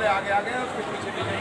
थोड़े आगे आगे और कुछ पीछे पीछे।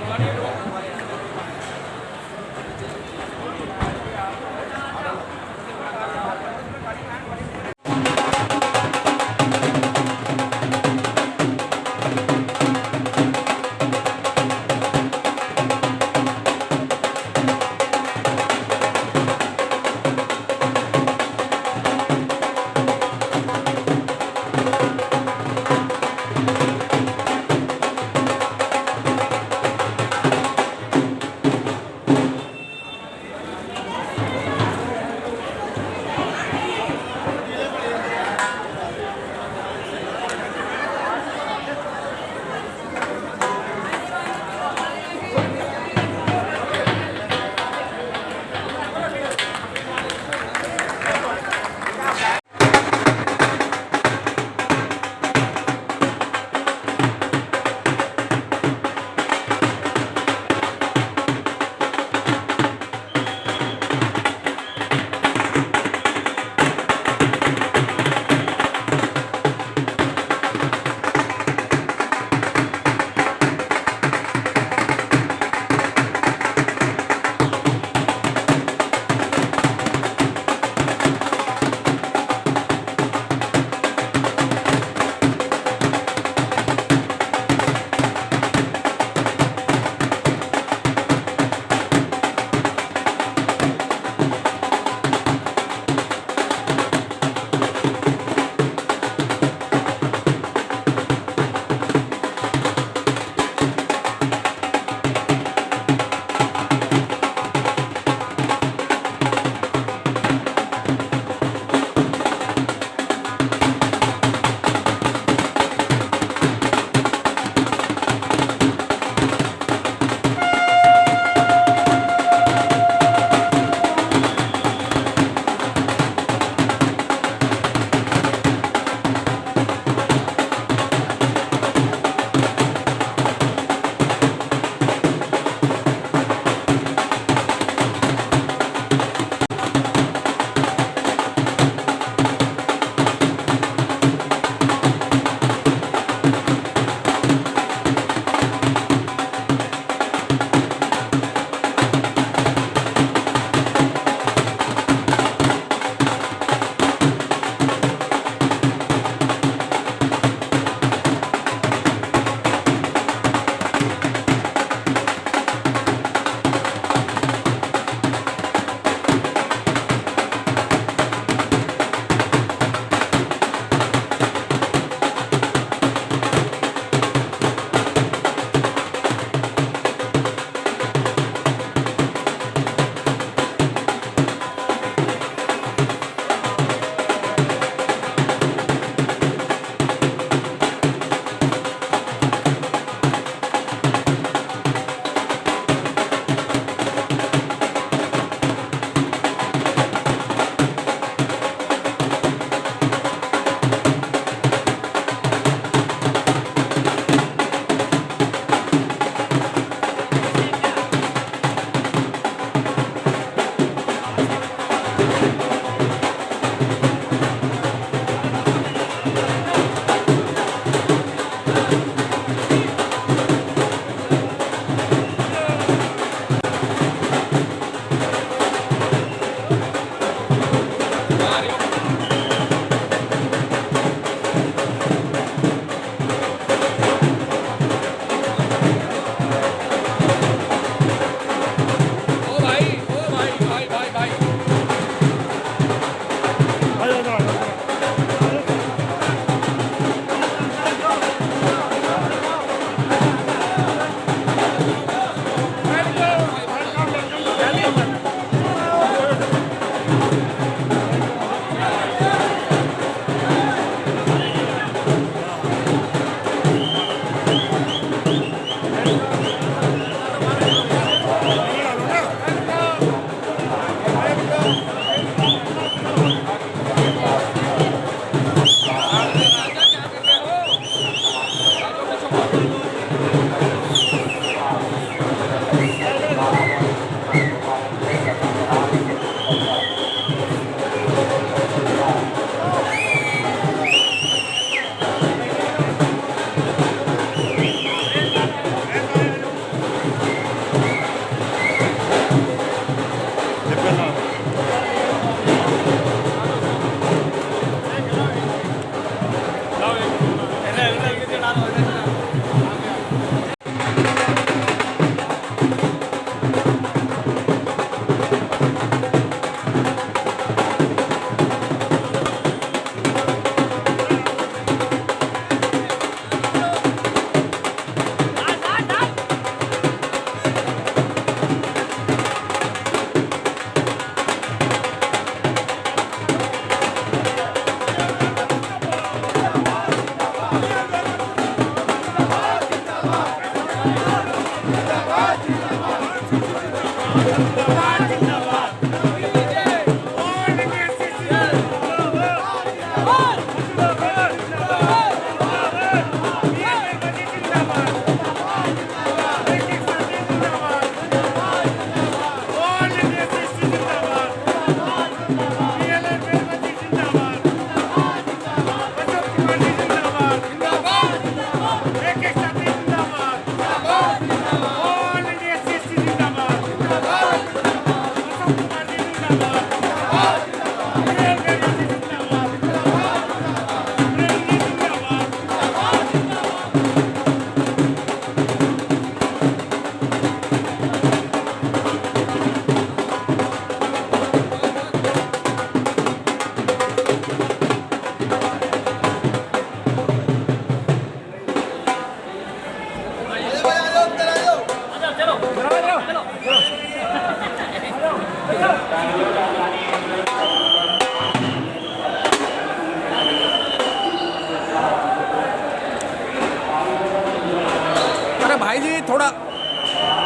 अरे भाई जी थोड़ा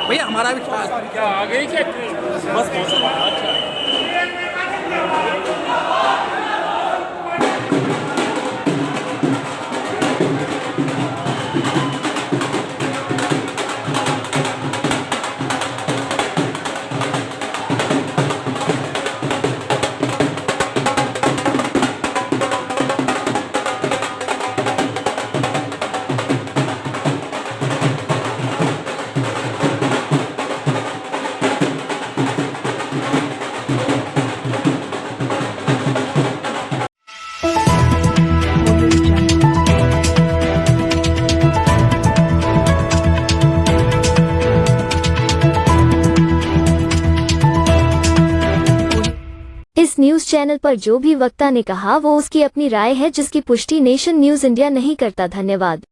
भैया हमारा भी क्या आ गई क्या ट्रेन? बस पहुँचो। अच्छा। इस न्यूज चैनल पर जो भी वक्ता ने कहा वो उसकी अपनी राय है जिसकी पुष्टि नेशन न्यूज इंडिया नहीं करता। धन्यवाद।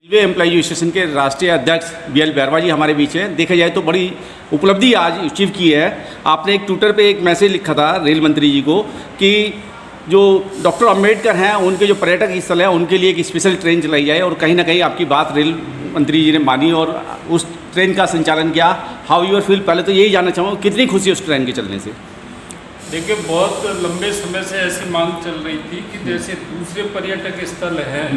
रेलवे एम्प्लॉई एसोसिएशन के राष्ट्रीय अध्यक्ष BL बैरवा जी हमारे बीच हैं। देखा जाए तो बड़ी उपलब्धि आज अचीव की है। आपने एक ट्विटर पे एक मैसेज लिखा था रेल मंत्री जी को कि जो डॉक्टर अम्बेडकर हैं उनके जो पर्यटक स्थल है उनके लिए एक स्पेशल ट्रेन चलाई जाए, और कहीं ना कहीं आपकी बात रेल मंत्री जी ने मानी और उस ट्रेन का संचालन किया। हाउ यूर फील, पहले तो यही जानना चाहूँगा कितनी खुशी है उस ट्रेन के चलने से? देखिए, बहुत लंबे समय से ऐसी मांग चल रही थी कि जैसे दूसरे पर्यटक स्थल हैं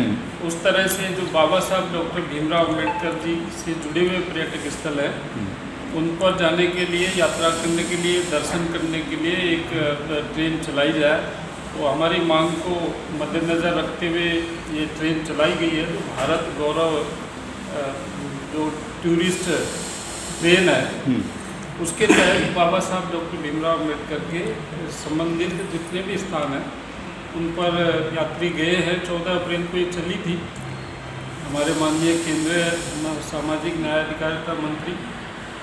उस तरह से जो बाबा साहब डॉक्टर भीमराव अम्बेडकर जी से जुड़े हुए पर्यटक स्थल हैं उन पर जाने के लिए, यात्रा करने के लिए, दर्शन करने के लिए एक ट्रेन चलाई जाए। तो हमारी मांग को मद्देनज़र रखते हुए ये ट्रेन चलाई गई है। तो भारत गौरव जो टूरिस्ट ट्रेन है उसके तहत बाबा साहब डॉक्टर भीमराव अम्बेडकर के संबंधित जितने भी स्थान हैं उन पर यात्री गए हैं। 14 अप्रैल को ये चली थी। हमारे माननीय केंद्रीय सामाजिक न्याय अधिकारिता मंत्री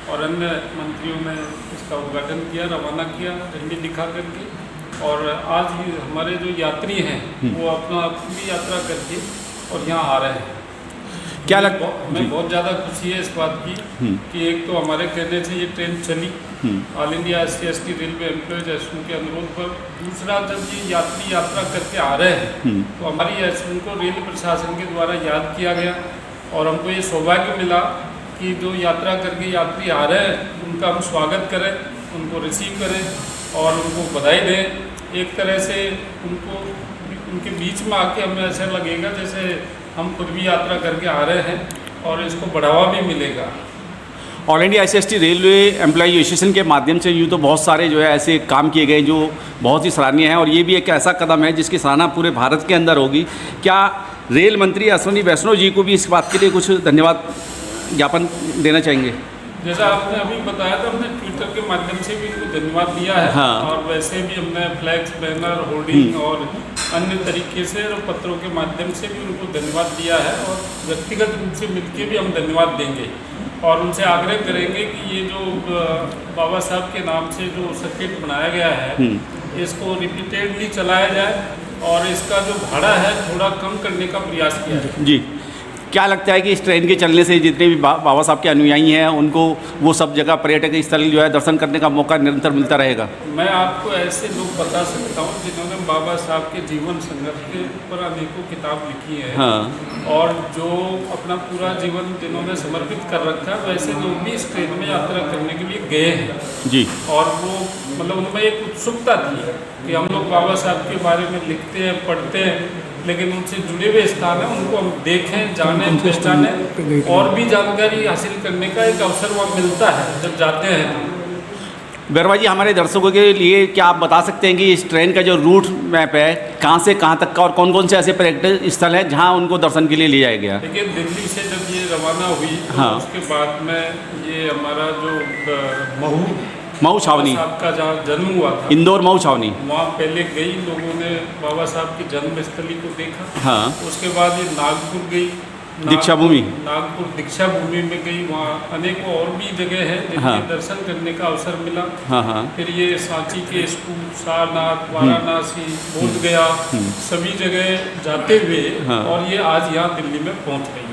और अन्य मंत्रियों ने इसका उद्घाटन किया, रवाना किया झंडी दिखा करके। और आज ही हमारे जो यात्री हैं वो अपनी यात्रा करके और यहाँ आ रहे हैं। क्या लगता हमें बहुत ज़्यादा खुशी है इस बात की कि एक तो हमारे कहने से ये ट्रेन चली all India SC/ST railway employees association के अनुरोध पर। दूसरा, जब ये यात्री यात्रा करके आ रहे हैं तो हमारी एसोसिएशन को रेल प्रशासन के द्वारा याद किया गया और हमको ये सौभाग्य मिला कि जो यात्रा करके यात्री आ रहे हैं उनका हम स्वागत करें, उनको रिसीव करें और उनको बधाई दें। एक तरह से उनको उनके बीच में आके हमें ऐसा लगेगा जैसे हम खुद भी यात्रा करके आ रहे हैं और इसको बढ़ावा भी मिलेगा। All India SC/ST railway employee association के माध्यम से यूँ तो बहुत सारे जो है ऐसे काम किए गए जो बहुत ही सराहनीय हैं, और ये भी एक ऐसा कदम है जिसकी सराहना पूरे भारत के अंदर होगी। क्या रेल मंत्री अश्विनी वैष्णव जी को भी इस बात के लिए कुछ धन्यवाद ज्ञापन देना चाहेंगे? जैसा आपने अभी बताया था, हमने ट्विटर के माध्यम से भी इनको धन्यवाद दिया है। हाँ। और वैसे भी हमने फ्लैक्स, बैनर, होर्डिंग और अन्य तरीके से और पत्रों के माध्यम से भी उनको धन्यवाद दिया है और व्यक्तिगत रूप से मिलकर भी हम धन्यवाद देंगे और उनसे आग्रह करेंगे कि ये जो बाबा साहब के नाम से जो सर्किट बनाया गया है इसको रिपीटेडली चलाया जाए और इसका जो भाड़ा है थोड़ा कम करने का प्रयास किया जाए। जी, क्या लगता है कि इस ट्रेन के चलने से जितने भी बाबा साहब के अनुयायी हैं उनको वो सब जगह पर्यटक स्थल जो है दर्शन करने का मौका निरंतर मिलता रहेगा? मैं आपको ऐसे लोग बता सकता हूँ जिन्होंने बाबा साहब के जीवन संघर्ष के ऊपर अनेकों किताब लिखी है। हाँ। और जो अपना पूरा जीवन जिन्होंने समर्पित कर रखा है वैसे लोग भी इस ट्रेन में यात्रा करने के लिए गए हैं। जी। और वो मतलब उनमें एक उत्सुकता थी कि हम लोग बाबा साहब के बारे में लिखते हैं, पढ़ते हैं, लेकिन उनसे जुड़े हुए स्थान हैं उनको हम देखें, जानें, पहचानें और भी जानकारी हासिल करने का एक अवसर वहाँ मिलता है जब जाते हैं। बैरवा जी, हमारे दर्शकों के लिए क्या आप बता सकते हैं कि इस ट्रेन का जो रूट मैप है कहाँ से कहाँ तक का और कौन कौन से ऐसे पर्यटक स्थल हैं जहाँ उनको दर्शन के लिए ले जाया गया? देखिए, दिल्ली से जब ये रवाना हुई तो हाँ। उसके बाद में ये हमारा जो मऊ छावनी साहब का जहाँ जन्म हुआ था, इंदौर मऊ छावनी, वहाँ पहले गई, लोगों ने बाबा साहब की जन्मस्थली को देखा। हाँ। उसके बाद ये नागपुर गई, दीक्षा भूमि, नागपुर दीक्षा भूमि में गई। वहाँ अनेकों और भी जगह है जिनके हाँ। दर्शन करने का अवसर मिला। हाँ हाँ। फिर ये सांची के स्तूप, सारनाथ, वाराणसी, बोध गया, सभी जगह जाते हुए हाँ। और ये आज यहाँ दिल्ली में पहुँच रही है।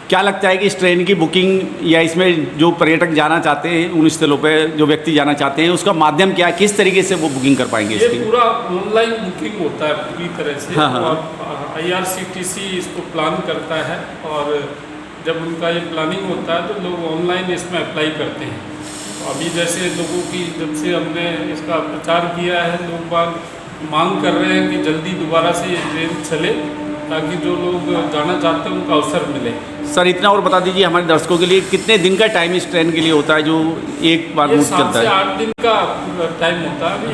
क्या लगता है कि इस ट्रेन की बुकिंग या इसमें जो पर्यटक जाना चाहते हैं उन स्थलों पे जो व्यक्ति जाना चाहते हैं उसका माध्यम क्या है, किस तरीके से वो बुकिंग कर पाएंगे ये इसकी? पूरा ऑनलाइन बुकिंग होता है पूरी तरह से। हाँ, हाँ। और IRCTC इसको प्लान करता है और जब उनका ये प्लानिंग होता है तो लोग ऑनलाइन इसमें अप्लाई करते हैं। तो अभी जैसे लोगों की जब से हमने इसका प्रचार किया है, लोग बाग मांग कर रहे हैं कि जल्दी दोबारा से ये ट्रेन चले ताकि जो लोग जाना चाहते हैं उनको अवसर मिले। सर इतना और बता दीजिए हमारे दर्शकों के लिए, कितने दिन का टाइम इस ट्रेन के लिए होता है जो एक बार ये रूट 7 चलता से है? 8 दिन का टाइम होता है। अभी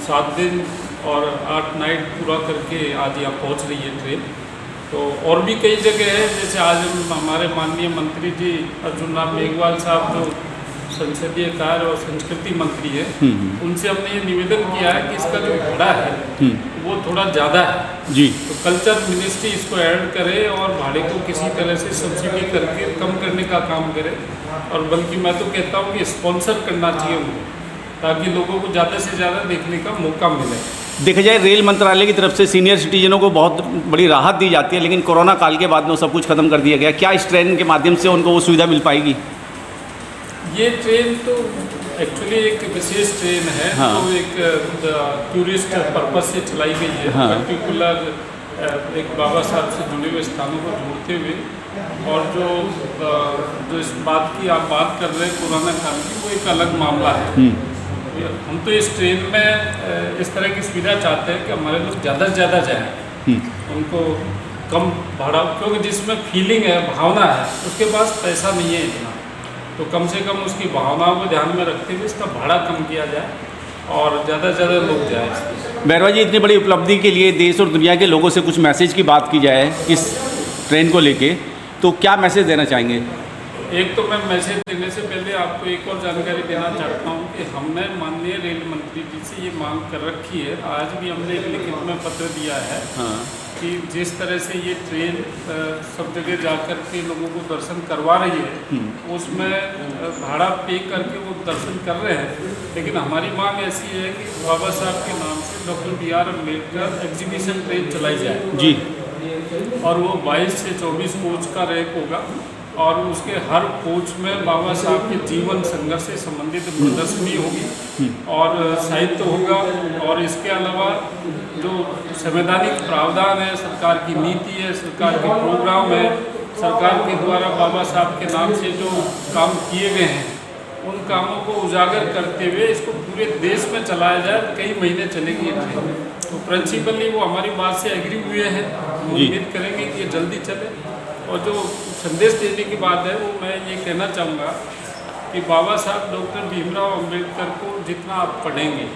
7 दिन और 8 नाइट पूरा करके आज यहाँ पहुँच रही है ट्रेन। तो और भी कई जगह है, जैसे आज हमारे माननीय मंत्री जी अर्जुन राम मेघवाल साहब जो संसदीय कार्य और संस्कृति मंत्री है, उनसे हमने ये निवेदन किया है कि इसका जो भाड़ा है वो थोड़ा ज़्यादा है जी। तो कल्चर मिनिस्ट्री इसको ऐड करे और भाड़े को किसी तरह से सब्सिडी करके कम करने का काम करे। और बल्कि मैं तो कहता हूँ कि स्पॉन्सर करना चाहिए उनको, ताकि लोगों को ज़्यादा से ज़्यादा देखने का मौका मिले। देखा जाए रेल मंत्रालय की तरफ से सीनियर सिटीजनों को बहुत बड़ी राहत दी जाती है, लेकिन कोरोना काल के बाद में सब कुछ खत्म कर दिया गया। क्या इस ट्रेन के माध्यम से उनको वो सुविधा मिल पाएगी? ये ट्रेन तो एक्चुअली एक विशेष ट्रेन है। हाँ। तो एक टूरिस्ट पर्पस से चलाई गई है। हाँ। पर्टिकुलर एक बाबा साहब से जुड़े हुए स्थानों को जोड़ते हुए, और जो इस बात की आप बात कर रहे हैं कोरोना काल की, वो एक अलग मामला है। हम तो इस ट्रेन में इस तरह की सुविधा चाहते हैं कि हमारे लोग ज़्यादा से ज़्यादा जाएँ, उनको कम भाड़ा, क्योंकि जिसमें फीलिंग है, भावना है, उसके पास पैसा नहीं है इतना, तो कम से कम उसकी भावनाओं को ध्यान में रखते हुए इसका भाड़ा कम किया जाए और ज़्यादा से ज़्यादा लोग जाए। बैरवा जी, इतनी बड़ी उपलब्धि के लिए देश और दुनिया के लोगों से कुछ मैसेज की बात की जाए इस ट्रेन को लेके, तो क्या मैसेज देना चाहेंगे? एक तो मैं मैसेज देने से पहले आपको एक और जानकारी देना चाहता हूँ कि हमने माननीय रेल मंत्री जी से ये मांग कर रखी है, आज भी हमने एक लिखित में पत्र दिया है। हाँ। कि जिस तरह से ये ट्रेन सब जगह जाकर के लोगों को दर्शन करवा रही है, उसमें भाड़ा पे करके वो दर्शन कर रहे हैं, लेकिन हमारी मांग ऐसी है कि बाबा साहब के नाम से doctor B.R. Ambedkar exhibition train चलाई जाए जी। और वो 22 से 24 कोच का रैक होगा और उसके हर कोच में बाबा साहब के जीवन संघर्ष से संबंधित प्रदर्शनी होगी और साहित्य होगा। और इसके अलावा जो संवैधानिक प्रावधान है, सरकार की नीति है, सरकार के प्रोग्राम है, सरकार के द्वारा बाबा साहब के नाम से जो काम किए गए हैं, उन कामों को उजागर करते हुए इसको पूरे देश में चलाया जाए। कई महीने चलेगी ये ट्रेन। तो प्रिंसिपली वो हमारी बात से एग्री हुए हैं, उम्मीद करेंगे कि ये जल्दी चले। और जो संदेश देने की बात है वो मैं ये कहना चाहूँगा कि बाबा साहब डॉक्टर भीमराव अम्बेडकर को जितना आप पढ़ेंगे,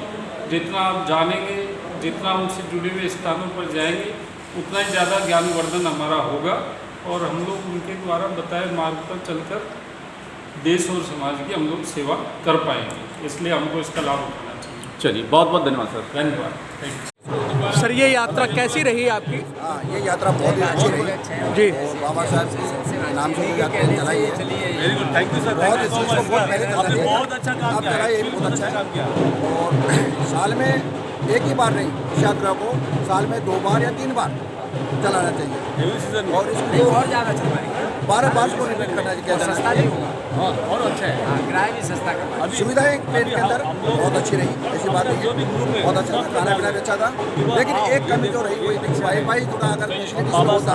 जितना आप जानेंगे, जितना उनसे जुड़े हुए स्थानों पर जाएंगे, उतना ही ज़्यादा ज्ञानवर्धन हमारा होगा और हम लोग उनके द्वारा बताए मार्ग पर चलकर देश और समाज की हम लोग सेवा कर पाएंगे। इसलिए हमको इसका लाभ उठाना चाहिए। चलिए, बहुत बहुत धन्यवाद सर। धन्यवाद, थैंक यू। सर ये यात्रा कैसी रही आपकी? हाँ, ये यात्रा बहुत ही अच्छी रही जी। और बाबा साहब के नाम से जो यात्रा चलाई है, very good, thank you sir. बहुत अच्छी, बहुत पहले चला आपने है, बहुत अच्छा काम अब किया चला ये बहुत अच्छा है। और साल में एक ही बार नहीं, इस यात्रा को साल में 2 बार या 3 बार चलाना चाहिए एवरी सीजन और इसको और ज़्यादा चलवाएंगे, 12 बार को रिपीट करना चाहिए। हाँ, और अच्छा है। किराया भी सस्ता करना, सुविधाएं ट्रेन के अंदर बहुत अच्छी रही, ऐसी बात नहीं है, बहुत अच्छा था, खाना पीना भी अच्छा था। लेकिन एक कमी जो रही वही वाईफाई थोड़ा अगर फैसिलिटी होता,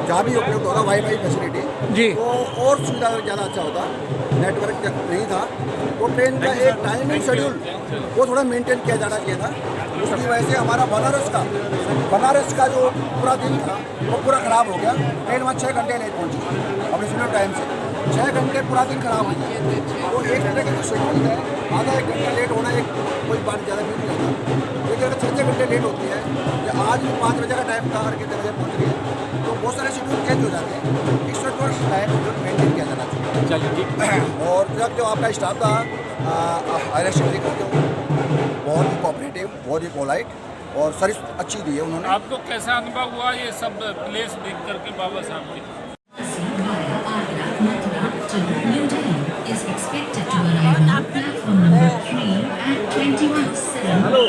जहाँ भी उपलब्ध होता वाईफाई फैसिलिटी जी, तो और सुविधा ज़्यादा अच्छा होता। नेटवर्क नहीं था, वो ट्रेन का एक टाइमिंग शेड्यूल वो थोड़ा मेंटेन किया जाना चाहिए था। उसकी वजह से हमारा बनारस का जो पूरा दिन था वो पूरा ख़राब हो गया। ट्रेन वहाँ 6 घंटे लेट पहुँची अपने सुनर टाइम से, 6 घंटे पूरा दिन खराब हो गया। वो एक घंटे का जो शेड्यूल है, आधा 1 घंटा लेट होना एक कोई बात ज़्यादा नहीं होता, लेकिन अगर 6 घंटे लेट होती है या आज भी 5 बजे का टाइम था और कितने बजे पहुँच रही है, तो बहुत सारे शेड्यूल चेंज हो जाते हैं। इस वक्त थोड़ा टाइम मेंटेन किया जाना चाहिए। चलिए ठीक। और जब जो आपका स्टाफ था हाईरेस्टली करते हो, बहुत ही कोऑपरेटिव, बहुत ही पोलाइट और सर्विस अच्छी दी है उन्होंने। आपको कैसा अनुभव हुआ ये सब प्लेस देख करके बाबा साहब के? New Delhi is expected to arrive on platform number 3 at 21:07.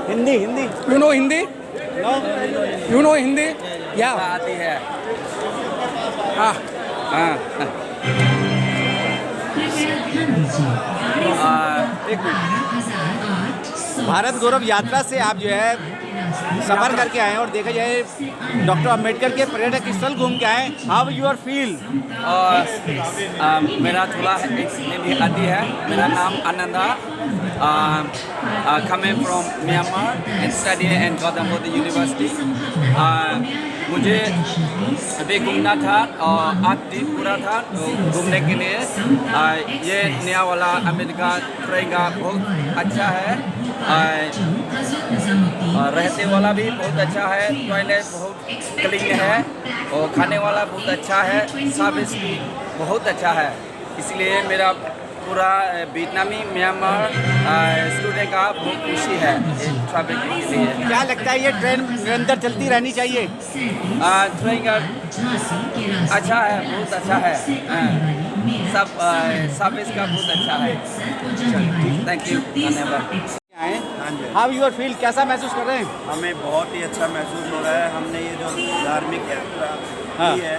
Hindi you know Hindi? You know Hindi? या आती है। हाँ हाँ, कृपया ध्यान दीजिए, गाड़ी एक मिनट। 12,800 भारत गौरव यात्रा से आप जो है सफ़र करके आए हैं और देखा जाए डॉक्टर अम्बेडकर के पर्यटक स्थल घूम के आए। How your feel? मेरा थोड़ा भी आती है। मेरा नाम Ananda, coming from Myanmar and study in Gautam Buddha university. मुझे अभी घूमना था और आज दिन पूरा था तो घूमने के लिए ये नया वाला अमेरिका ट्रेन का बहुत अच्छा है। रहते वाला भी बहुत अच्छा है, टॉयलेट बहुत क्लीन है और खाने वाला बहुत अच्छा है, सर्विस भी बहुत अच्छा है। इसलिए मेरा पूरा वियतनामी म्यांमार स्टूडेंट का बहुत खुशी है ट्रैवल के लिए। क्या लगता है ये ट्रेन निरंतर चलती रहनी चाहिए? ट्रेन का अच्छा है, बहुत अच्छा है, सब सर्विस का बहुत अच्छा है। थैंक यू, धन्यवाद। How your feel? कैसा महसूस कर रहे हैं? हमें बहुत ही अच्छा महसूस हो रहा है। हमने ये जो धार्मिक यात्रा की है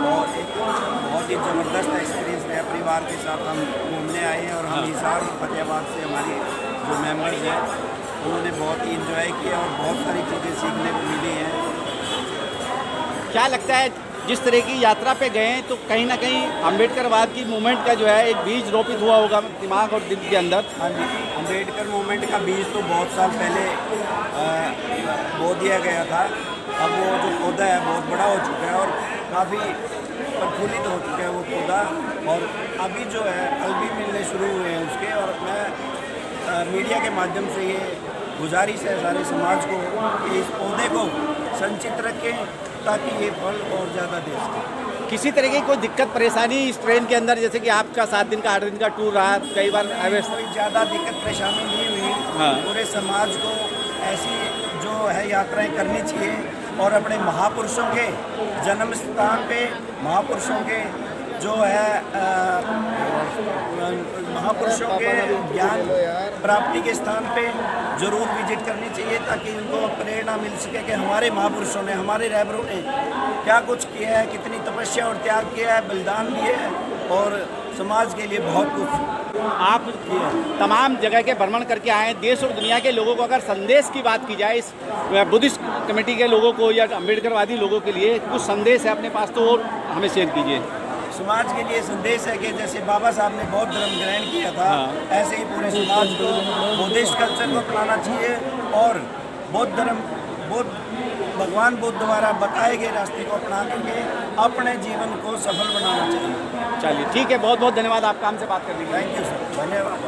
और एक बहुत ही ज़बरदस्त एक्सपीरियंस है। परिवार के साथ हम घूमने आए हैं और हम हिसार और फतेहाबाद से हमारी जो मेंबर्स हैं उन्होंने बहुत ही इंजॉय किया और बहुत सारी चीज़ें सीखने को मिली हैं। क्या लगता है जिस तरह की यात्रा पे गए हैं तो कहीं ना कहीं अम्बेडकरवाद की मूवमेंट का जो है एक बीज रोपित हुआ होगा दिमाग और दिल के अंदर? हाँ जी, अम्बेडकर मूवमेंट का बीज तो बहुत साल पहले बो दिया गया था। अब वो जो पौधा है बहुत बड़ा हो चुका है और काफ़ी प्रफुल्लित हो चुका है वो पौधा और अभी जो है फल भी मिलने शुरू हुए हैं उसके। और मैं मीडिया के माध्यम से ये गुजारिश है सारे समाज को कि इस पौधे को संचित रखें ताकि ये फल और ज़्यादा दे सके। किसी तरह की कोई दिक्कत परेशानी इस ट्रेन के अंदर, जैसे कि आपका 7 दिन का 8 दिन का टूर रहा, कई बार कोई ज़्यादा दिक्कत परेशानी नहीं हुई। हाँ। पूरे समाज को ऐसी जो है यात्राएं करनी चाहिए और अपने महापुरुषों के जन्म स्थान पे महापुरुषों के जो है महापुरुषों के ज्ञान प्राप्ति के स्थान पे ज़रूर विजिट करनी चाहिए ताकि उनको प्रेरणा मिल सके कि हमारे महापुरुषों ने, हमारे रहबरों ने क्या कुछ किया है, कितनी तपस्या और त्याग किया है, बलिदान दिए है और समाज के लिए बहुत कुछ। आप तमाम जगह के भ्रमण करके आए हैं, देश और दुनिया के लोगों को अगर संदेश की बात की जाए इस बुद्धिस्ट कमेटी के लोगों को या अम्बेडकरवादी लोगों के लिए कुछ संदेश है अपने पास तो और हमें शेयर कीजिए। समाज के लिए संदेश है कि जैसे बाबा साहब ने बौद्ध धर्म ग्रहण किया था ऐसे ही पूरे समाज को बुद्धिस्ट कल्चर को अपनाना चाहिए और बौद्ध धर्म भगवान बुद्ध द्वारा बताए गए रास्ते को अपना करके अपने जीवन को सफल बनाना चाहिए। चलिए ठीक है, बहुत बहुत धन्यवाद आपका हमसे बात करने के लिए। थैंक यू सर, धन्यवाद।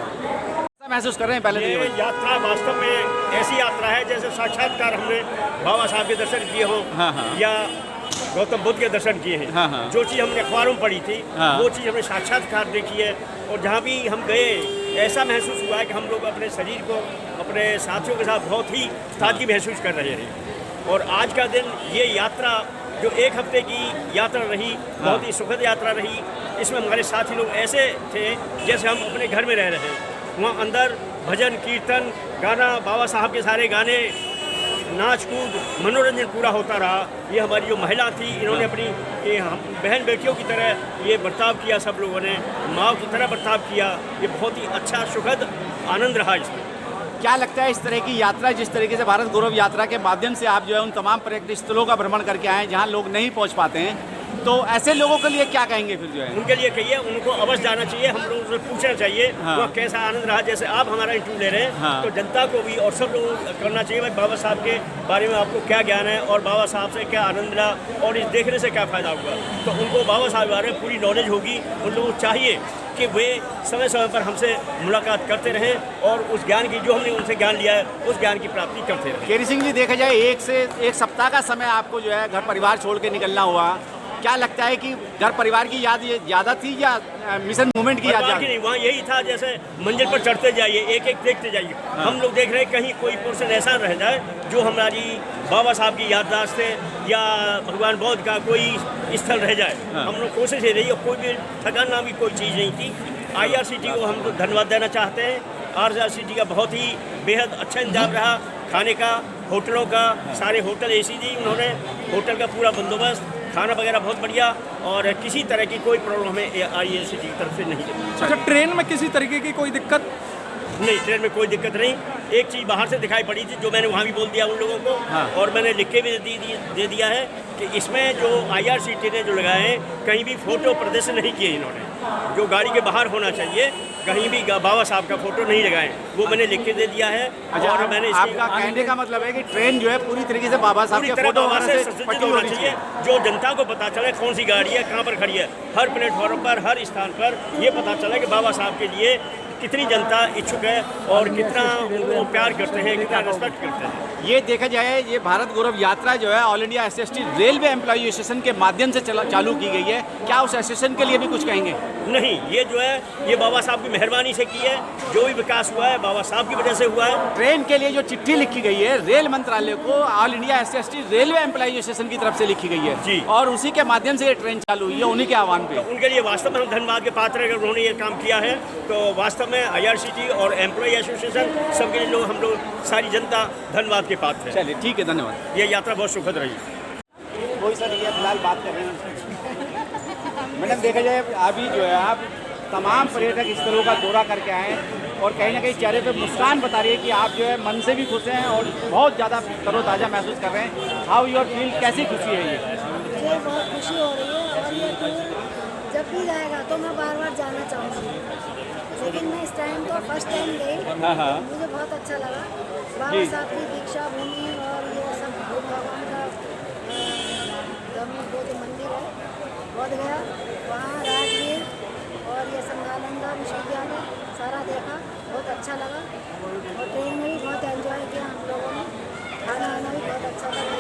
कैसा महसूस कर रहे हैं पहले? ये यात्रा वास्तव में ऐसी यात्रा है जैसे साक्षात्कार हमने बाबा साहब के दर्शन किए हो या गौतम बुद्ध के दर्शन किए हैं। जो चीज़ हमने अखबारों में पढ़ी थी वो चीज़ हमने साक्षात्कार देखी है और जहाँ भी हम गए ऐसा महसूस हुआ है कि हम लोग अपने शरीर को अपने साथियों के साथ बहुत ही ताजगी महसूस कर रहे हैं। और आज का दिन ये यात्रा जो 1 हफ्ते की यात्रा रही बहुत ही सुखद यात्रा रही। इसमें हमारे साथी लोग ऐसे थे जैसे हम अपने घर में रह रहे हैं। वहाँ अंदर भजन कीर्तन गाना, बाबा साहब के सारे गाने, नाच कूद, मनोरंजन पूरा होता रहा। ये हमारी जो महिला थी इन्होंने अपनी हम बहन बेटियों की तरह ये बर्ताव किया, सब लोगों ने माँ की तरह बर्ताव किया। ये बहुत ही अच्छा सुखद आनंद रहा इसमें। क्या लगता है इस तरह की यात्रा, जिस तरीके से भारत गौरव यात्रा के माध्यम से आप जो है उन तमाम पर्यटन स्थलों का भ्रमण करके आए जहाँ लोग नहीं पहुँच पाते हैं, तो ऐसे लोगों के लिए क्या कहेंगे फिर जो है? उनके लिए कहिए उनको अवश्य जाना चाहिए, हम लोगों से पूछना चाहिए वह कैसा आनंद रहा। जैसे आप हमारा इंटरव्यू ले रहे हैं तो जनता को भी और सब लोगों को करना चाहिए भाई बाबा साहब के बारे में आपको क्या ज्ञान है और बाबा साहब से क्या आनंद रहा और इस देखने से क्या फ़ायदा हुआ। तो उनको बाबा साहब के बारे में पूरी नॉलेज होगी। उन लोगों को चाहिए कि वे समय समय पर हमसे मुलाकात करते रहें और उस ज्ञान की जो हमने उनसे ज्ञान लिया है उस ज्ञान की प्राप्ति करते रहें। केरी सिंह जी, देखा जाए 1 से 1 सप्ताह का समय आपको जो है घर परिवार छोड़ के निकलना हुआ, क्या लगता है कि घर परिवार की याद ये ज़्यादा थी या मिशन मूवमेंट की याद ज़्यादा? नहीं, वहाँ यही था जैसे मंजिल पर चढ़ते जाइए, एक एक देखते जाइए। हम लोग देख रहे हैं कहीं कोई पोर्शन ऐसा रह जाए जो हमारी बाबा साहब की याददाश्त है या भगवान बौद्ध का कोई स्थल रह जाए। हम लोग कोशिश ये रही और कोई भी थकान नाम की कोई चीज़ नहीं थी। IRCTC को हम तो धन्यवाद देना चाहते हैं। IRCTC का बहुत ही बेहद अच्छा इंतजाम रहा, खाने का, होटलों का, सारे होटल AC दी उन्होंने, होटल का पूरा बंदोबस्त, खाना वगैरह बहुत बढ़िया और किसी तरह की कोई प्रॉब्लम हमें IRCTC की तरफ से नहीं है। अच्छा, ट्रेन में किसी तरीके की कोई दिक्कत? नहीं, ट्रेन में कोई दिक्कत नहीं। एक चीज़ बाहर से दिखाई पड़ी थी जो मैंने वहाँ भी बोल दिया उन लोगों को, और मैंने लिख के भी दे दिया है कि इसमें जो IRCTC ने जो लगाए हैं कहीं भी फ़ोटो प्रदर्शन नहीं किए इन्होंने। जो गाड़ी के बाहर होना चाहिए कहीं भी बाबा साहब का फोटो नहीं लगाएं, वो मैंने लिख के दे दिया है। अच्छा, और मैंने आपका कहने का मतलब है कि ट्रेन जो है पूरी तरीके से बाबा साहब के फोटो से सज्जित होना चाहिए, जो जनता को पता चले कौन सी गाड़ी है, कहाँ पर खड़ी है। हर प्लेटफॉर्म पर, हर स्थान पर ये पता चले कि बाबा साहब के लिए कितनी जनता इच्छुक है और कितना उनको प्यार करते हैं, कितना रिस्पेक्ट करते हैं। ये देखा जाए, ये भारत गौरव यात्रा जो है all India SCST railway employee association के माध्यम से चालू की गई है। क्या उस एसोसिएशन के लिए भी कुछ कहेंगे? नहीं, ये जो है ये बाबा साहब की मेहरबानी से की है। जो भी विकास हुआ है बाबा साहब की वजह से हुआ है। ट्रेन के लिए जो चिट्ठी लिखी गई है रेल मंत्रालय को all India SCST railway employee association की तरफ से लिखी गई है जी, और उसी के माध्यम से ये ट्रेन चालू हुई है, उन्हीं के आह्वान पे। तो उनके लिए वास्तव में हम धन्यवाद के पात्र हैं। अगर उन्होंने ये काम किया है तो वास्तव में IRCTC और एम्प्लॉई एसोसिएशन सबके लिए हम लोग सारी जनता धन्यवाद के पात्र हैं। चलिए ठीक है, धन्यवाद। ये यात्रा बहुत सुखद रही। वही सर, ये फिलहाल बात कर रहे हैं मैडम। देखा जाए अभी जो है आप तमाम पर्यटक स्थलों का दौरा करके आए हैं और कहीं ना कहीं चेहरे पे मुस्कान बता रही है कि आप जो है मन से भी खुश हैं और बहुत ज़्यादा तरोताज़ा महसूस कर रहे हैं। हाउ योर फील, कैसी खुशी है ये? मुझे बहुत खुशी हो रही है और ये टूर जब भी जाएगा तो मैं बार बार जाना चाहूँगी, लेकिन मैं इस टाइम तो फर्स्ट टाइम गई। मुझे बहुत अच्छा लगा। बाबा साहब की दीक्षा भूमि और ये सब भगवान का वो जो मंदिर है बोध गया, वहाँ राजगीर और ये संगानंदा विश्वविद्यालय सारा देखा, बहुत अच्छा लगा। और ट्रेन में भी बहुत एंजॉय किया हम लोगों ने, खाना वाना भी बहुत अच्छा लगा।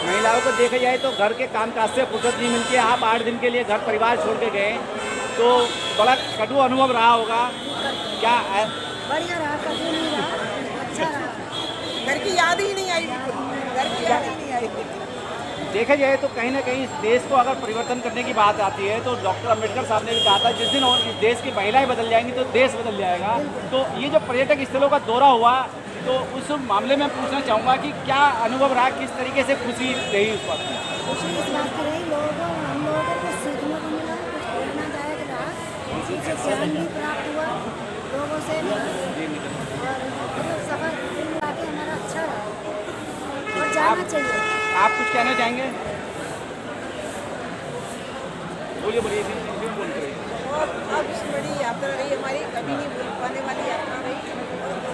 महिलाओं को देखा जाए तो घर के कामकाज से फुर्सत नहीं मिलती है। आप 8 दिन के लिए घर परिवार छोड़ के गए तो बड़ा कटु अनुभव रहा होगा, क्या है? बढ़िया रहा, कटु नहीं रहा, अच्छा रहा। घर की याद ही नहीं आई, घर की याद ही नहीं आई। देखा जाए तो कहीं ना कहीं इस देश को अगर परिवर्तन करने की बात आती है तो डॉक्टर अम्बेडकर साहब ने भी कहा था जिस दिन और इस देश की महिलाएं बदल जाएंगी तो देश बदल जाएगा। तो ये जो पर्यटक स्थलों का दौरा हुआ तो उस मामले में पूछना चाहूँगा कि क्या अनुभव रहा, किस तरीके से खुशी रही उस वक्त? खुशी इस बात की रही, हम लोगों को कुछ सीखने को मिला, कुछ प्रेरणादायक रहा, किसी से ज्ञान भी प्राप्त हुआ लोगों से, और सफर मिला के हमारा अच्छा रहा और जाना चाहिए। आप कुछ कहना चाहेंगे? बोलिए बोलिए, बोल रही बहुत बड़ी यात्रा रही हमारी, कभी नहीं भूल पाने वाली यात्रा रही।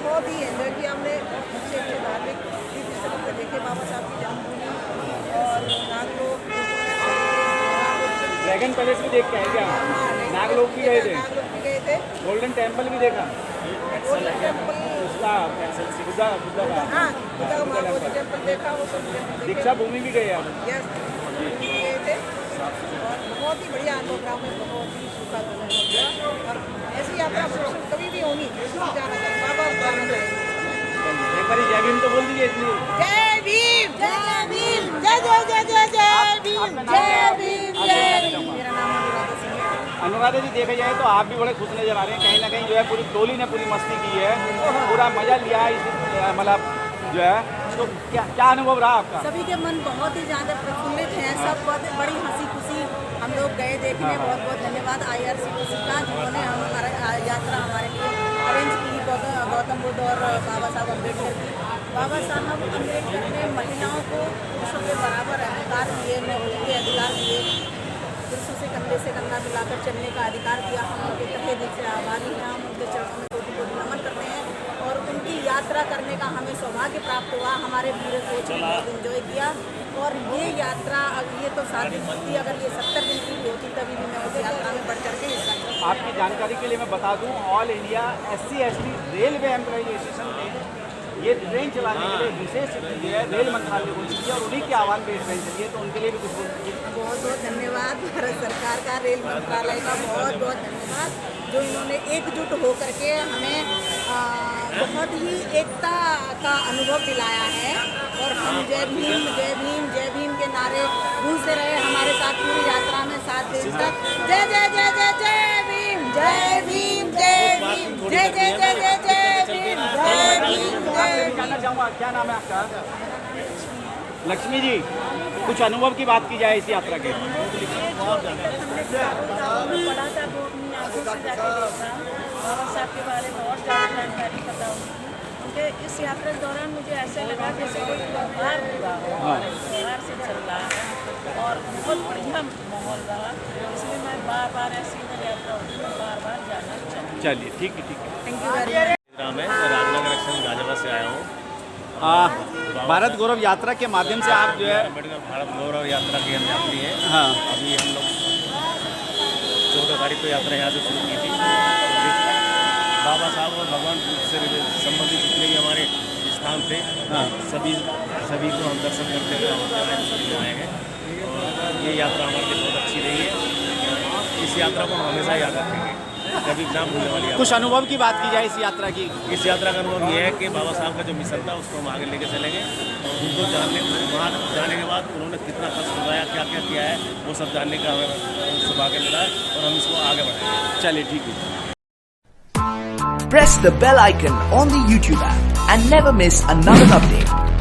बहुत ही एंजॉय किया हमने, अच्छे अच्छे धार्मिक स्थलों को देखे, बाबा साहब की जन्मभूमि और नागलोक, ड्रैगन पैलेस भी देख के आए क्या? नागलोक भी गए थे? नागलोक भी गए थे। गोल्डन टेम्पल भी देखा? गोल्डन टेम्पल, हाँ, बुद्धा टेम्पल देखा, वो सब दीक्षा भूमि भी गए आप? यस, गए थे और बहुत ही बढ़िया अनुभव रहा, हमें बहुत ही सुखद अनुभव किया। और ऐसी यात्रा कभी भी होनी जाना चाहिए, बाबा जाना चाहिए। एक बार जय भीम तो बोल दीजिए इतनी। जय भीम, जय भीम, जय जय जय जय जय भीम, जय भीम, जय भीम। मेरा नाम अनुराधा सिंह है। अनुराधा जी, देखा जाए तो आप भी बड़े खुश नजर आ रहे हैं। कहीं ना कहीं जो है पूरी टोली ने पूरी मस्ती की है, पूरा मजा लिया इस मतलब जो है, तो क्या अनुभव रहा आपका? सभी के मन बहुत ही ज़्यादा प्रफुल्लित हैं, सब बहुत बड़ी हंसी खुशी हम लोग गए देखने। बहुत बहुत धन्यवाद IRCTC का, जिन्होंने हमारा यात्रा हमारे लिए अरेंज की, गौतम बुद्ध और बाबा साहब अम्बेडकर की। बाबा साहब अम्बेडकर ने महिलाओं को पुरुषों के बराबर अधिकार दिए, नौकरी के अधिकार दिए, पुरुषों से कंधे से कंधा मिलाकर चलने का अधिकार दिया। हम उनके तहे दिल से आभारी हैं, हम उनके चरणों में कोटि कोटि नमन करते हैं और उनकी यात्रा करने का हमें सौभाग्य प्राप्त हुआ। हमारे वीर कोच ने बहुत इन्जॉय किया और ये यात्रा, अब ये तो 7 दिन की थी, अगर ये 70 दिन की होती तभी भी मैं उस यात्रा में बढ़ चढ़ के हिस्सा लिया। आपकी जानकारी के लिए मैं बता दूं, all India SC/ST railway employee association ने ये ट्रेन चलाने के लिए विशेष जो है रेल मंत्रालय को दी और उन्हीं के आह्वान पर ट्रेन चली है, तो उनके लिए भी कुछ बोलिए। बहुत बहुत धन्यवाद भारत सरकार का, रेल मंत्रालय का बहुत बहुत धन्यवाद, जो इन्होंने एकजुट होकर के हमें बहुत ही एकता का अनुभव दिलाया है। और हम जय भीम जय भीम जय भीम के नारे गूंजते रहे हमारे साथ पूरी यात्रा में 7 दिन तक। जय जय जय जय जय भीम, जय भीम, जय भीम, जय जय जय जय जय भीम, जय भीम, जय जानना चाहूँगा, क्या नाम है आपका? लक्ष्मी जी, कुछ अनुभव की बात की जाए इस यात्रा के। पढ़ा था वो अपनी आंखों से जाके देखा बाबा साहब के बारे में और ज़्यादा जानकारी पता होगी। उनके इस यात्रा के दौरान मुझे ऐसे लगा जैसे कोई त्यौहार हुआ हो, हमारे त्यौहार से चल रहा है और बहुत बढ़िया माहौल रहा, इसलिए मैं बार ऐसी यात्रा होती है, बार जाना चाहूँगी। चलिए ठीक है ठीक है। Thank you very much. मैं राजनगर एक्शन गाजियाबाद से आया हूँ। भारत गौरव यात्रा के माध्यम से आप जो है अम्बेडकर भारत गौरव यात्रा की हम यात्री हैं। हाँ अभी हम लोग 14 तारीख को यात्रा यहाँ से शुरू की थी। बाबा साहब और भगवान बुद्ध से संबंधित जितने भी हमारे स्थान थे, हाँ सभी को हम दर्शन करते हुए हम आए हैं। और ये यात्रा हमारे लिए बहुत अच्छी रही है। इस यात्रा को हम हमेशा याद रखेंगे, कभी ना भूलने वाली। कुछ अनुभव की बात की जाए इस यात्रा की। इस यात्रा का अनुभव ये है कि बाबा साहब का जो मिशन था उसको हम आगे लेके चलेंगे और उनको वहाँ जाने के बाद उन्होंने कितना कष्ट उठाया, क्या क्या किया है, वो सब जानने का हमें सौभाग्य मिला और हम इसको आगे बढ़ाएंगे। चलिए ठीक है। Press the bell icon on the YouTube app and never miss another update.